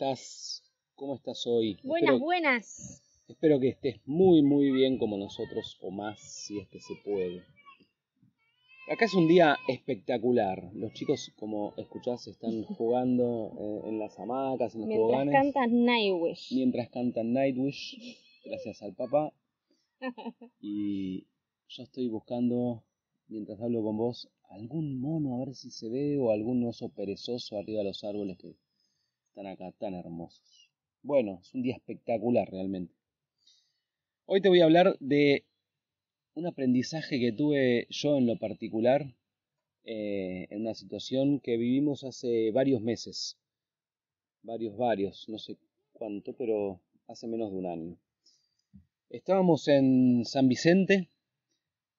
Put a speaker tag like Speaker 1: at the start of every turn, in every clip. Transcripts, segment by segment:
Speaker 1: estás? ¿Cómo estás hoy?
Speaker 2: Buenas, buenas.
Speaker 1: Espero que estés muy bien como nosotros, o más si es que se puede. Acá es un día espectacular. Los chicos, como escuchás, están jugando en las hamacas, en los
Speaker 2: Mientras
Speaker 1: toboganes.
Speaker 2: cantan Nightwish.
Speaker 1: Mientras cantan Nightwish, gracias al papá. Y yo estoy buscando, mientras hablo con vos, algún mono, a ver si se ve, o algún oso perezoso arriba de los árboles que están acá tan hermosos. Bueno, es un día espectacular realmente. Hoy te voy a hablar de un aprendizaje que tuve yo en lo particular en una situación que vivimos hace varios meses. Varios, no sé cuánto, pero hace menos de un año. Estábamos en San Vicente,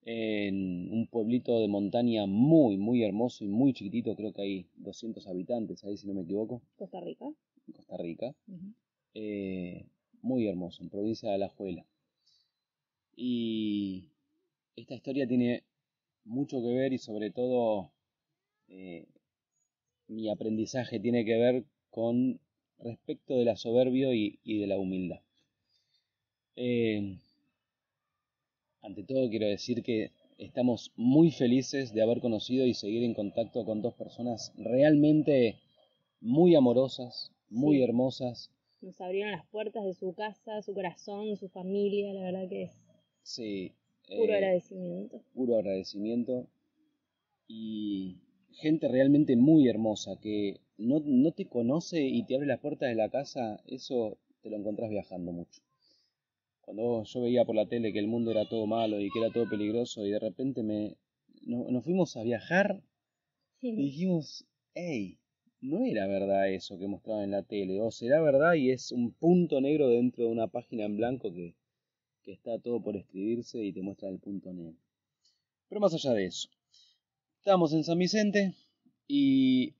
Speaker 1: en un pueblito de montaña muy hermoso y muy chiquitito, creo que hay 200 habitantes ahí si no me equivoco.
Speaker 2: Costa Rica.
Speaker 1: Costa Rica. Muy hermoso, en provincia de Alajuela. Y esta historia tiene mucho que ver y sobre todo mi aprendizaje tiene que ver con respecto de la soberbia y de la humildad. Ante todo quiero decir que estamos muy felices de haber conocido y seguir en contacto con dos personas realmente muy amorosas, muy hermosas.
Speaker 2: Nos abrieron las puertas de su casa, su corazón, su familia, la verdad que es puro agradecimiento.
Speaker 1: Puro agradecimiento y gente realmente muy hermosa que no te conoce y te abre las puertas de la casa, eso te lo encontrás viajando mucho. Cuando yo veía por la tele que el mundo era todo malo y que era todo peligroso y de repente nos fuimos a viajar y dijimos, hey, no era verdad eso que mostraba en la tele, o será verdad y es un punto negro dentro de una página en blanco que está todo por escribirse y te muestra el punto negro. Pero más allá de eso, estábamos en San Vicente y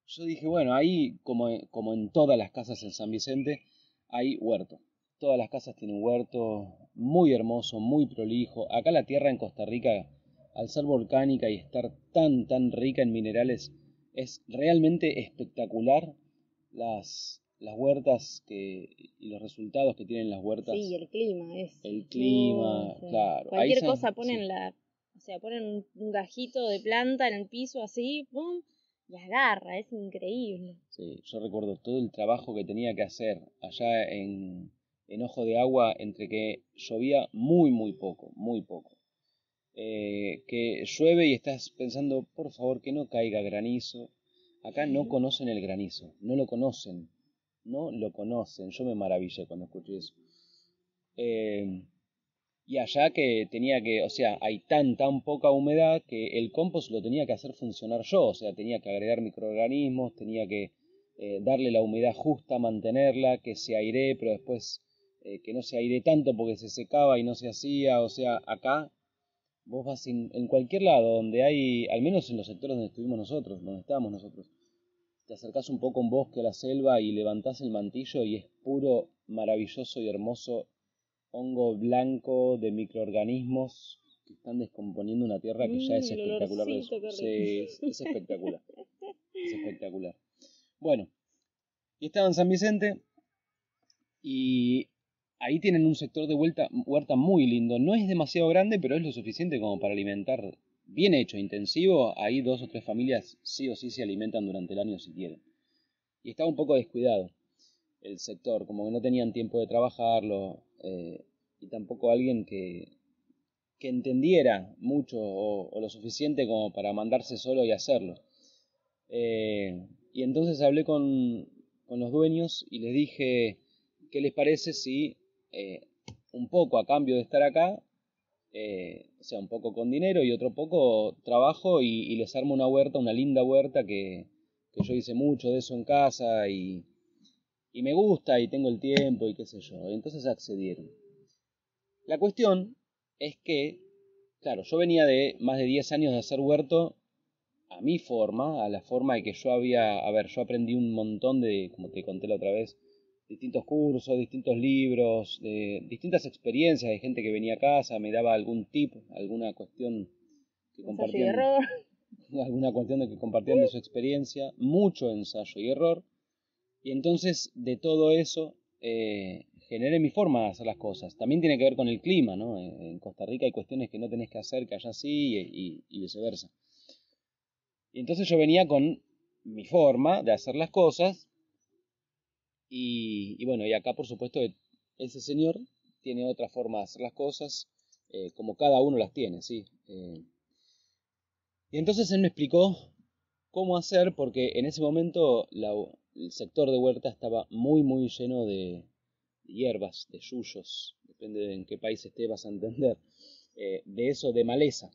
Speaker 1: yo dije, bueno, ahí como en todas las casas en San Vicente hay huerto. Todas las casas tienen huerto, muy hermoso, muy prolijo. Acá la tierra en Costa Rica, al ser volcánica y estar tan rica en minerales, es realmente espectacular las huertas y los resultados que tienen las huertas.
Speaker 2: Sí, el clima es.
Speaker 1: El clima, claro.
Speaker 2: Cualquier cosa ponen ponen un gajito de planta en el piso así, pum, y agarra, es increíble.
Speaker 1: Sí, yo recuerdo todo el trabajo que tenía que hacer allá en Ojo de Agua entre que llovía muy poco. Que llueve y estás pensando, por favor, que no caiga granizo. Acá no conocen el granizo, no lo conocen. Yo me maravillé cuando escuché eso. Y allá que o sea, hay tan poca humedad que el compost lo tenía que hacer funcionar yo, o sea, tenía que agregar microorganismos, tenía que darle la humedad justa, mantenerla, que se airee, pero después que no se airee tanto porque se secaba y no se hacía, o sea, acá vos vas en cualquier lado donde hay, al menos en los sectores donde estuvimos nosotros, donde estábamos nosotros, te acercás un poco a un bosque, a la selva y levantás el mantillo y es puro, maravilloso y hermoso hongo blanco de microorganismos que están descomponiendo una tierra que ya es espectacular de eso. Es espectacular. Es espectacular. Bueno, y estaba en San Vicente y ahí tienen un sector de huerta muy lindo. No es demasiado grande, pero es lo suficiente como para alimentar bien hecho, intensivo. Ahí 2 o 3 familias sí o sí se alimentan durante el año si quieren. Y estaba un poco descuidado el sector, como que no tenían tiempo de trabajarlo. Y tampoco alguien que entendiera mucho o lo suficiente como para mandarse solo y hacerlo. Y entonces hablé con los dueños y les dije, ¿qué les parece si un poco a cambio de estar acá, o sea, un poco con dinero y otro poco trabajo y les armo una huerta, una linda huerta que yo hice mucho de eso en casa y me gusta y tengo el tiempo y qué sé yo. Y entonces accedieron. La cuestión es que, claro, yo venía de más de 10 años de hacer huerto a mi forma, a la forma de que yo aprendí un montón de, como te conté la otra vez, distintos cursos, distintos libros, de distintas experiencias de gente que venía a casa, me daba algún tip, alguna cuestión que compartían, alguna cuestión de que compartían de su experiencia, mucho ensayo y error. Y entonces de todo eso generé mi forma de hacer las cosas. También tiene que ver con el clima, ¿no? En Costa Rica hay cuestiones que no tenés que hacer que allá sí y viceversa. Y entonces yo venía con mi forma de hacer las cosas y bueno, y acá por supuesto ese señor tiene otra forma de hacer las cosas, como cada uno las tiene, ¿sí? Y entonces él me explicó cómo hacer, porque en ese momento el sector de huerta estaba muy, muy lleno de hierbas, de yuyos, depende de en qué país esté, vas a entender, de eso, de maleza,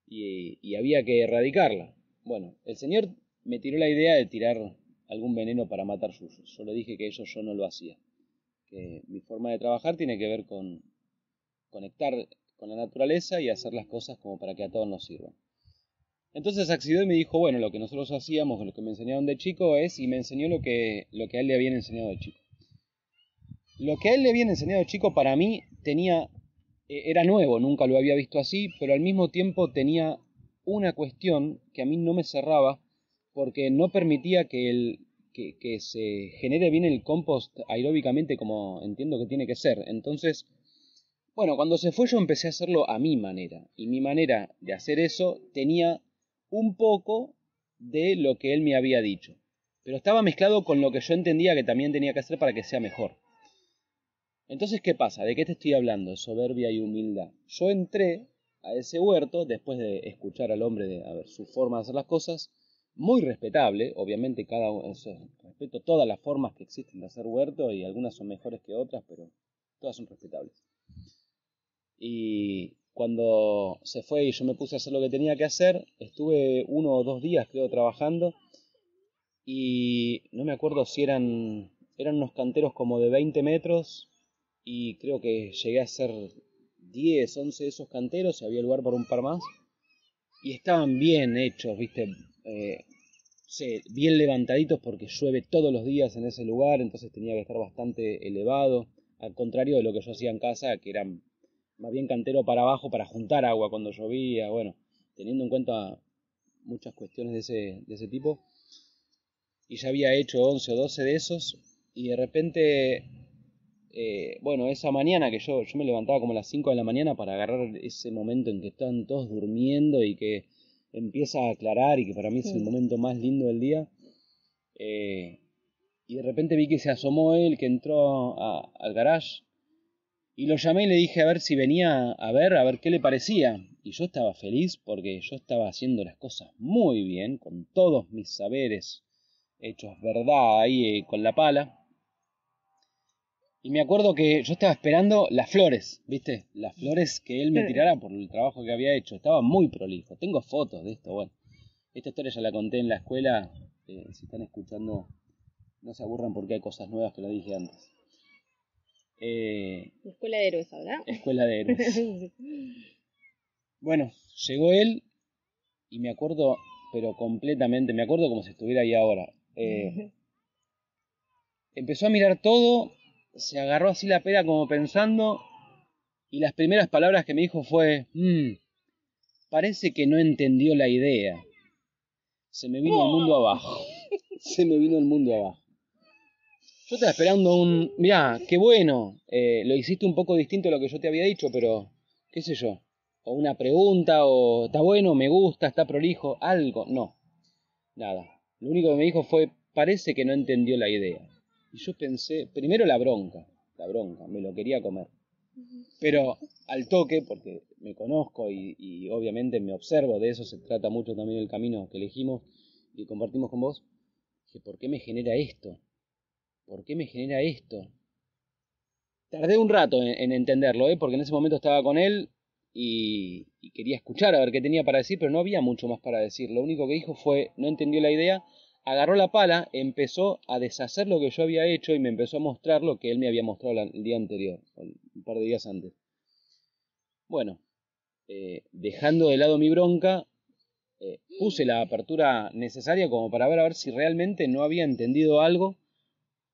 Speaker 1: y había que erradicarla. Bueno, el señor me tiró la idea de tirar algún veneno para matar yuyos. Yo le dije que eso yo no lo hacía, que mi forma de trabajar tiene que ver con conectar con la naturaleza y hacer las cosas como para que a todos nos sirvan. Entonces accedió y me dijo, bueno, lo que nosotros hacíamos, lo que me enseñaron de chico es, y me enseñó lo que a él le habían enseñado de chico. Lo que a él le habían enseñado de chico para mí era nuevo, nunca lo había visto así, pero al mismo tiempo tenía una cuestión que a mí no me cerraba, porque no permitía que se genere bien el compost aeróbicamente como entiendo que tiene que ser. Entonces, bueno, cuando se fue yo empecé a hacerlo a mi manera, y mi manera de hacer eso tenía un poco de lo que él me había dicho, pero estaba mezclado con lo que yo entendía que también tenía que hacer para que sea mejor. Entonces, ¿qué pasa? ¿De qué te estoy hablando? Soberbia y humildad. Yo entré a ese huerto después de escuchar al hombre de, a ver, su forma de hacer las cosas, muy respetable, obviamente cada uno, respeto todas las formas que existen de hacer huerto y algunas son mejores que otras, pero todas son respetables. Y cuando se fue y yo me puse a hacer lo que tenía que hacer, estuve 1 o 2 días creo trabajando y no me acuerdo si eran unos canteros como de 20 metros y creo que llegué a hacer 10, 11 de esos canteros y había lugar para un par más y estaban bien hechos, viste, sí, bien levantaditos porque llueve todos los días en ese lugar, entonces tenía que estar bastante elevado, al contrario de lo que yo hacía en casa, que era más bien cantero para abajo para juntar agua cuando llovía, bueno, teniendo en cuenta muchas cuestiones de ese tipo, y ya había hecho 11 o 12 de esos, y de repente, bueno, esa mañana que yo me levantaba como a las 5 de la mañana para agarrar ese momento en que están todos durmiendo y que empieza a aclarar y que para mí es el momento más lindo del día, eh, y de repente vi que se asomó él, que entró al garage, y lo llamé y le dije a ver si venía a ver qué le parecía. Y yo estaba feliz porque yo estaba haciendo las cosas muy bien, con todos mis saberes hechos verdad ahí con la pala. Y me acuerdo que yo estaba esperando las flores, ¿viste? Las flores que él me tirara por el trabajo que había hecho. Estaba muy prolijo. Tengo fotos de esto, bueno. Esta historia ya la conté en la escuela. Si están escuchando, no se aburran porque hay cosas nuevas que lo dije antes.
Speaker 2: Escuela de héroes ahora.
Speaker 1: Escuela de héroes. Bueno, llegó él y me acuerdo, pero completamente, me acuerdo como si estuviera ahí ahora. Empezó a mirar todo, se agarró así la pera como pensando y las primeras palabras que me dijo fue, parece que no entendió la idea. Se me vino el mundo abajo. Se me vino el mundo abajo. Yo estaba esperando mirá, qué bueno, lo hiciste un poco distinto a lo que yo te había dicho, pero qué sé yo, o una pregunta, o está bueno, me gusta, está prolijo, algo, no, nada. Lo único que me dijo fue, parece que no entendió la idea. Y yo pensé, primero la bronca, me lo quería comer. Pero al toque, porque me conozco y obviamente me observo, de eso se trata mucho también el camino que elegimos y compartimos con vos, dije, ¿por qué me genera esto? ¿Por qué me genera esto? Tardé un rato en entenderlo, porque en ese momento estaba con él y quería escuchar a ver qué tenía para decir, pero no había mucho más para decir. Lo único que dijo fue, no entendió la idea, agarró la pala, empezó a deshacer lo que yo había hecho y me empezó a mostrar lo que él me había mostrado el día anterior, un par de días antes. Bueno, dejando de lado mi bronca, puse la apertura necesaria como para ver a ver si realmente no había entendido algo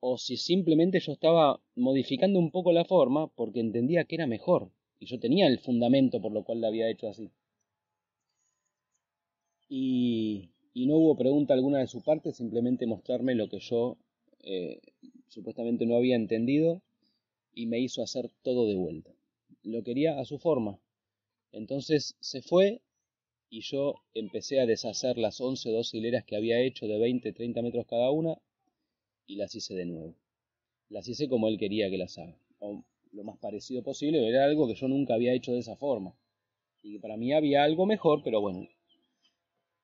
Speaker 1: o si simplemente yo estaba modificando un poco la forma porque entendía que era mejor y yo tenía el fundamento por lo cual la había hecho así. Y no hubo pregunta alguna de su parte, simplemente mostrarme lo que yo supuestamente no había entendido y me hizo hacer todo de vuelta. Lo quería a su forma. Entonces se fue y yo empecé a deshacer las 11 o 12 hileras que había hecho de 20, 30 metros cada una y las hice de nuevo. Las hice como él quería que las haga, o lo más parecido posible. Era algo que yo nunca había hecho de esa forma y que para mí había algo mejor, pero bueno.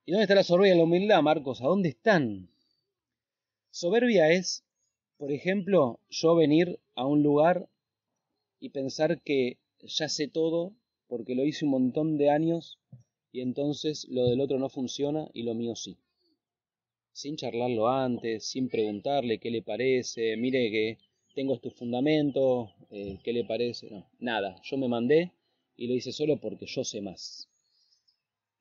Speaker 1: ¿Y dónde está la soberbia y la humildad, Marcos? ¿A dónde están? Soberbia es, por ejemplo, yo venir a un lugar y pensar que ya sé todo porque lo hice un montón de años y entonces lo del otro no funciona y lo mío sí. Sin charlarlo antes, sin preguntarle qué le parece, mire que tengo estos fundamentos, qué le parece. No, nada, yo me mandé y lo hice solo porque yo sé más.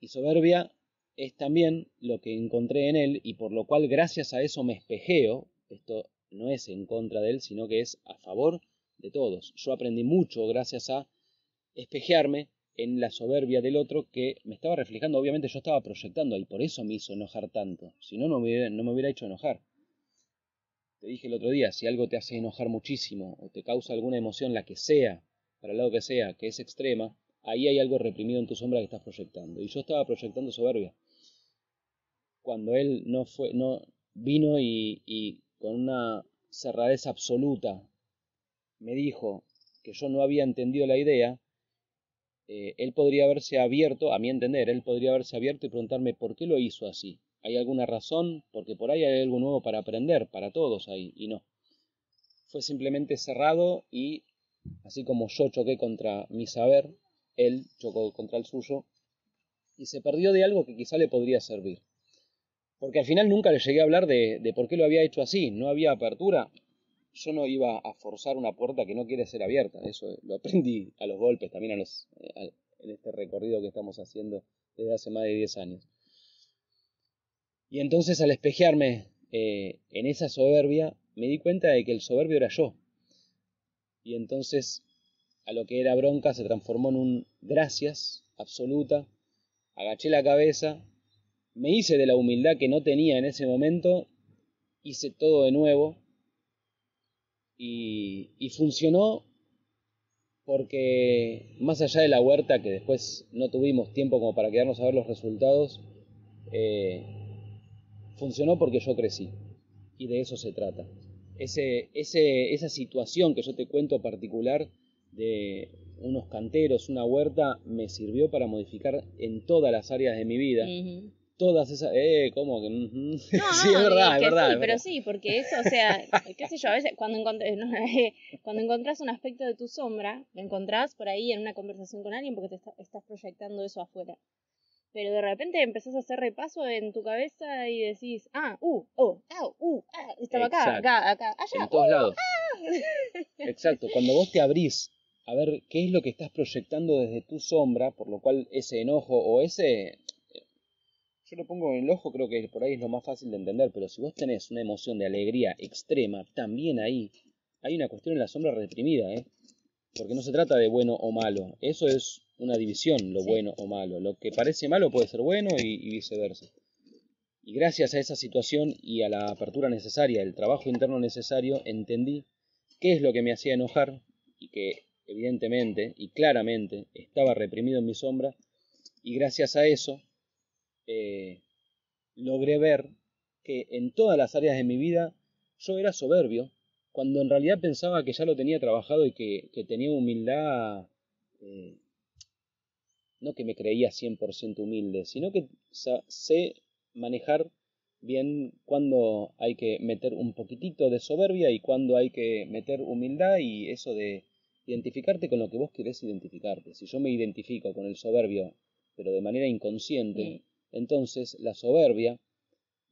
Speaker 1: Y soberbia es también lo que encontré en él y por lo cual gracias a eso me espejeo. Esto no es en contra de él, sino que es a favor de todos. Yo aprendí mucho gracias a espejearme en la soberbia del otro que me estaba reflejando. Obviamente yo estaba proyectando y por eso me hizo enojar tanto. Si no, no me hubiera hecho enojar. Te dije el otro día, si algo te hace enojar muchísimo o te causa alguna emoción, la que sea, para el lado que sea, que es extrema, ahí hay algo reprimido en tu sombra que estás proyectando. Y yo estaba proyectando soberbia. Cuando él no vino y con una cerradez absoluta me dijo que yo no había entendido la idea, él podría haberse abierto, a mi entender, él podría haberse abierto y preguntarme por qué lo hizo así. ¿Hay alguna razón? Porque por ahí hay algo nuevo para aprender, para todos ahí, y no. Fue simplemente cerrado y, así como yo choqué contra mi saber, él chocó contra el suyo y se perdió de algo que quizá le podría servir. Porque al final nunca le llegué a hablar de por qué lo había hecho así, no había apertura. Yo no iba a forzar una puerta que no quiere ser abierta, eso lo aprendí a los golpes también en este recorrido que estamos haciendo desde hace más de 10 años. Y entonces al espejearme en esa soberbia, me di cuenta de que el soberbio era yo. Y entonces a lo que era bronca se transformó en un gracias absoluta, agaché la cabeza, me hice de la humildad que no tenía en ese momento, hice todo de nuevo y funcionó porque más allá de la huerta, que después no tuvimos tiempo como para quedarnos a ver los resultados, eh, funcionó porque yo crecí y de eso se trata. Esa situación que yo te cuento particular de unos canteros, una huerta, me sirvió para modificar en todas las áreas de mi vida. Todas esas, ¿cómo que?
Speaker 2: No,
Speaker 1: Sí,
Speaker 2: no,
Speaker 1: es verdad, es
Speaker 2: que
Speaker 1: verdad,
Speaker 2: sí,
Speaker 1: es
Speaker 2: pero
Speaker 1: verdad.
Speaker 2: sí, porque eso, o sea, qué sé yo, a veces cuando no, cuando encontrás un aspecto de tu sombra, lo encontrás por ahí en una conversación con alguien porque estás proyectando eso afuera. Pero de repente empezás a hacer repaso en tu cabeza y decís, estaba acá,
Speaker 1: Exacto,
Speaker 2: acá, acá,
Speaker 1: en
Speaker 2: allá,
Speaker 1: todos lados.
Speaker 2: ah.
Speaker 1: Exacto, cuando vos te abrís a ver qué es lo que estás proyectando desde tu sombra, por lo cual ese enojo o ese... Yo lo pongo en el ojo, creo que por ahí es lo más fácil de entender, pero si vos tenés una emoción de alegría extrema, también ahí hay una cuestión en la sombra reprimida, ¿eh? Porque no se trata de bueno o malo, eso es una división, lo
Speaker 2: Sí.
Speaker 1: bueno o malo. Lo que parece malo puede ser bueno y viceversa. Y gracias a esa situación y a la apertura necesaria, el trabajo interno necesario, entendí qué es lo que me hacía enojar y que evidentemente y claramente estaba reprimido en mi sombra y gracias a eso logré ver que en todas las áreas de mi vida yo era soberbio cuando en realidad pensaba que ya lo tenía trabajado y que tenía humildad, eh, no que me creía 100% humilde, sino que sé manejar bien cuándo hay que meter un poquitito de soberbia y cuándo hay que meter humildad y eso de identificarte con lo que vos querés identificarte. Si yo me identifico con el soberbio, pero de manera inconsciente, entonces la soberbia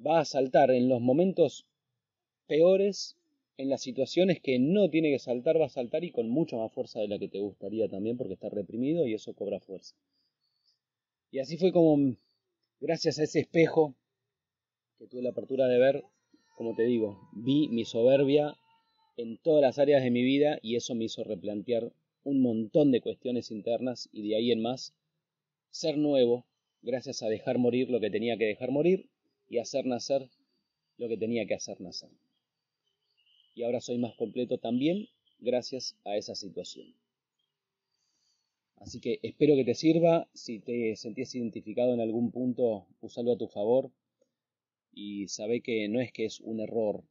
Speaker 1: va a saltar en los momentos peores, en las situaciones que no tiene que saltar, va a saltar y con mucha más fuerza de la que te gustaría también porque está reprimido y eso cobra fuerza. Y así fue como, gracias a ese espejo que tuve la apertura de ver, como te digo, vi mi soberbia en todas las áreas de mi vida y eso me hizo replantear un montón de cuestiones internas y de ahí en más ser nuevo gracias a dejar morir lo que tenía que dejar morir y hacer nacer lo que tenía que hacer nacer. y ahora soy más completo también gracias a esa situación. Así que espero que te sirva. Si te sentías identificado en algún punto, usalo a tu favor y sabé que no es que es un error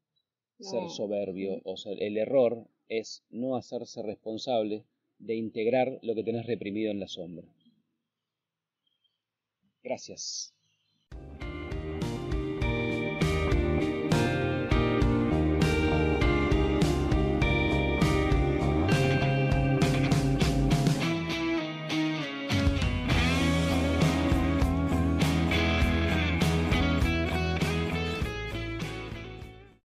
Speaker 1: ser
Speaker 2: No.
Speaker 1: soberbio, o sea, el error es no hacerse responsable de integrar lo que tenés reprimido en la sombra. Gracias.